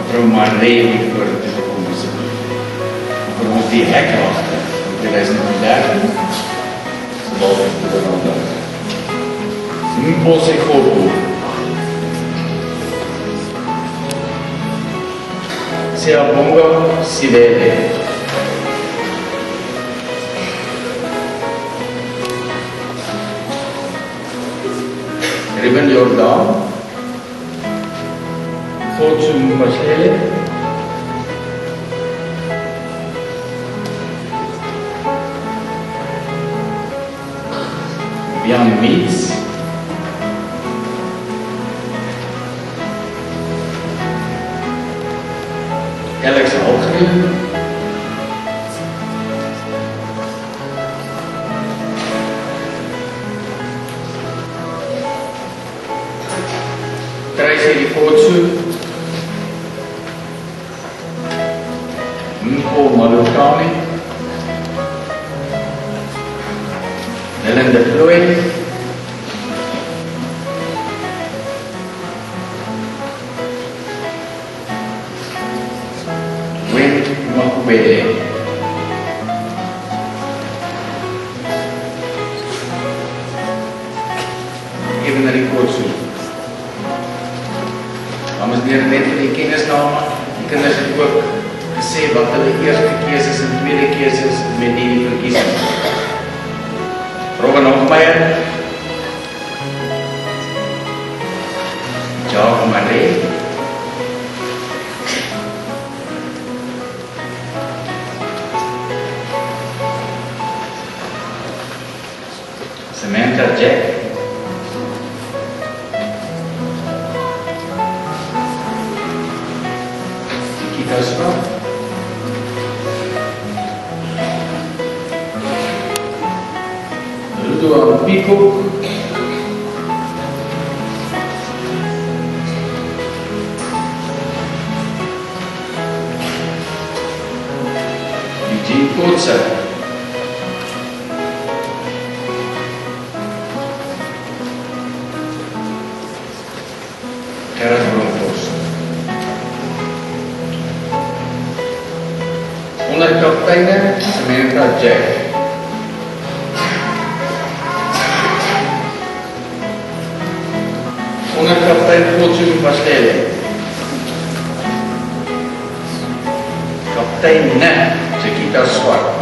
Mevrou Maree hier vorentoe te kom asseblief. Vir ons die hekwagter van 2013 se dalk te verander. Mposi Kopo. Siyabonga Sibele. Ruben Jordan, Khotsu Mpashele, Jan Meets, Alex Algren, Tracy Khotsu, Mpo Malukani, Helen de Vlooy, Wayne Makubele, Evenary Khotsu. Dames en heren, net vir die kennisname, die kinders het ook gesê wat hulle eerste keuses en tweede keuses met die verkiesing. Robin Hofmeyer, Jacques Maree, Samantha Jack, Ludo Pico, Eugene Kotze, Gerard Bronkhorst. Onderkapteine Samantha Jack, onderkaptein Khotsu Mpashele, kaptein Chiquita Swart,